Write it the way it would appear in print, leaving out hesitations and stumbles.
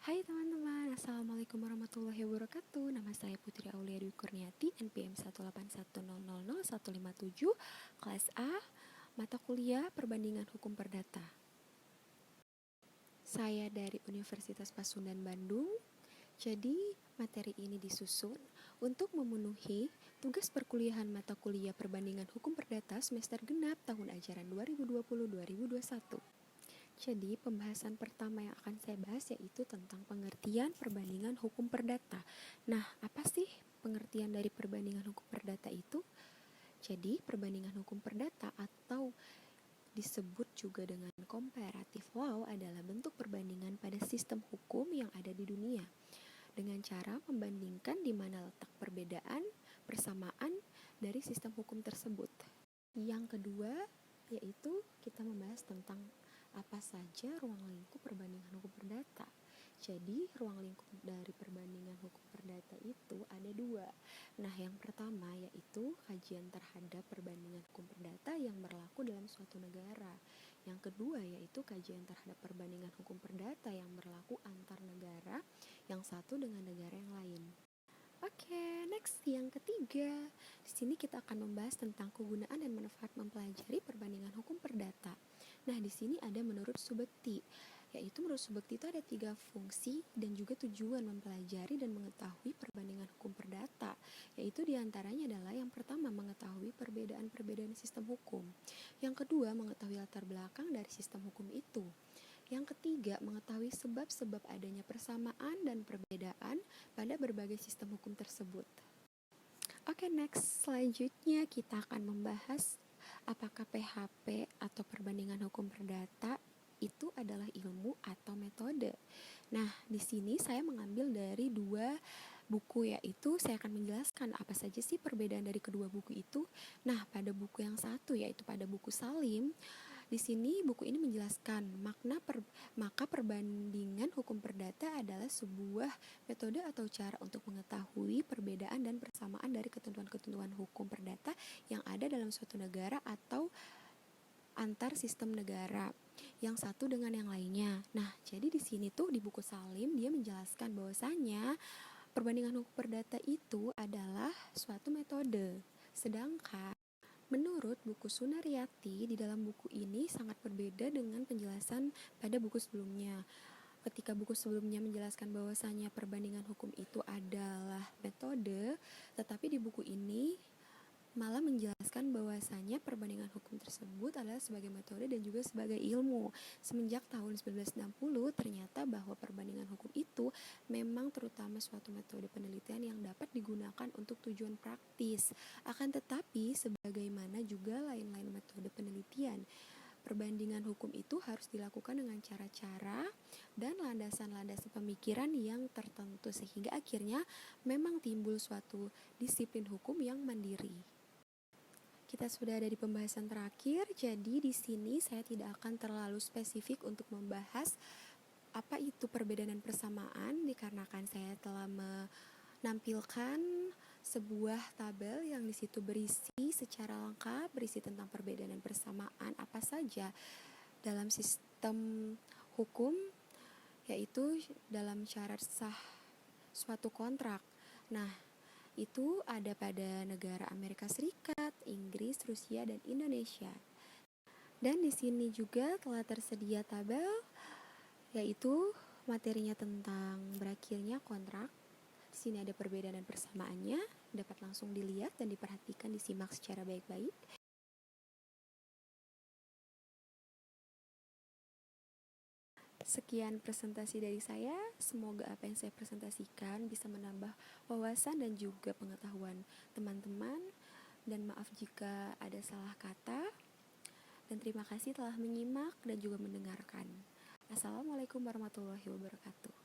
Hai teman-teman, Assalamualaikum warahmatullahi wabarakatuh. Nama saya Putri Aulia Dwi Kurniati, NPM 181000157, kelas A, mata kuliah Perbandingan Hukum Perdata. Saya dari Universitas Pasundan Bandung. Jadi, materi ini disusun untuk memenuhi tugas perkuliahan mata kuliah Perbandingan Hukum Perdata semester genap tahun ajaran 2020-2021. Jadi, pembahasan pertama yang akan saya bahas yaitu tentang pengertian perbandingan hukum perdata. Nah, apa sih pengertian dari perbandingan hukum perdata itu? Jadi, perbandingan hukum perdata atau disebut juga dengan comparative law adalah bentuk perbandingan pada sistem hukum yang ada di dunia dengan cara membandingkan di mana letak perbedaan, persamaan dari sistem hukum tersebut. Yang kedua, yaitu kita membahas tentang apa saja ruang lingkup perbandingan hukum perdata. Jadi, ruang lingkup dari perbandingan hukum perdata itu ada dua. Nah, yang pertama yaitu kajian terhadap perbandingan hukum perdata yang berlaku dalam suatu negara. Yang kedua yaitu kajian terhadap perbandingan hukum perdata yang berlaku antar negara yang satu dengan negara yang lain. Oke, next yang ketiga. Di sini kita akan membahas tentang kegunaan dan manfaat mempelajari perbandingan hukum perdata. Nah, di sini ada menurut Subekti, yaitu menurut Subekti itu ada 3 fungsi dan juga tujuan mempelajari dan mengetahui perbandingan hukum perdata, yaitu diantaranya adalah yang pertama mengetahui perbedaan-perbedaan sistem hukum, yang kedua mengetahui latar belakang dari sistem hukum itu, yang ketiga, mengetahui sebab-sebab adanya persamaan dan perbedaan pada berbagai sistem hukum tersebut. Oke, next. Selanjutnya kita akan membahas apakah PHP atau perbandingan hukum perdata itu adalah ilmu atau metode. Nah, di sini saya mengambil dari 2 buku, yaitu saya akan menjelaskan apa saja sih perbedaan dari kedua buku itu. Nah, pada buku yang satu yaitu pada buku Salim, di sini buku ini menjelaskan maka perbandingan hukum perdata adalah sebuah metode atau cara untuk mengetahui perbedaan dan persamaan dari ketentuan-ketentuan hukum perdata yang ada dalam suatu negara atau antar sistem negara yang satu dengan yang lainnya. Nah, jadi di sini tuh di buku Salim dia menjelaskan bahwasanya perbandingan hukum perdata itu adalah suatu metode. Sedangkan menurut buku Sunaryati, di dalam buku ini sangat berbeda dengan penjelasan pada buku sebelumnya. Ketika buku sebelumnya menjelaskan bahwasanya perbandingan hukum itu adalah metode, tetapi di buku ini malah menjelaskan bahwasanya perbandingan hukum tersebut adalah sebagai metode dan juga sebagai ilmu. Semenjak tahun 1960, ternyata bahwa perbandingan hukum itu memang terutama suatu metode penelitian yang dapat digunakan untuk tujuan praktis. Akan tetapi, sebagaimana juga lain-lain metode penelitian, perbandingan hukum itu harus dilakukan dengan cara-cara dan landasan-landasan pemikiran yang tertentu sehingga akhirnya memang timbul suatu disiplin hukum yang mandiri. Kita sudah ada di pembahasan terakhir, jadi di sini saya tidak akan terlalu spesifik untuk membahas apa itu perbedaan dan persamaan dikarenakan saya telah menampilkan sebuah tabel yang di situ berisi secara lengkap, berisi tentang perbedaan dan persamaan apa saja dalam sistem hukum, yaitu dalam syarat sah suatu kontrak. Nah, itu ada pada negara Amerika Serikat, Inggris, Rusia, dan Indonesia. Dan di sini juga telah tersedia tabel, yaitu materinya tentang berakhirnya kontrak. Di sini ada perbedaan dan persamaannya, dapat langsung dilihat dan diperhatikan, disimak secara baik-baik. Sekian presentasi dari saya, semoga apa yang saya presentasikan bisa menambah wawasan dan juga pengetahuan teman-teman, dan maaf jika ada salah kata, dan terima kasih telah menyimak dan juga mendengarkan. Assalamualaikum warahmatullahi wabarakatuh.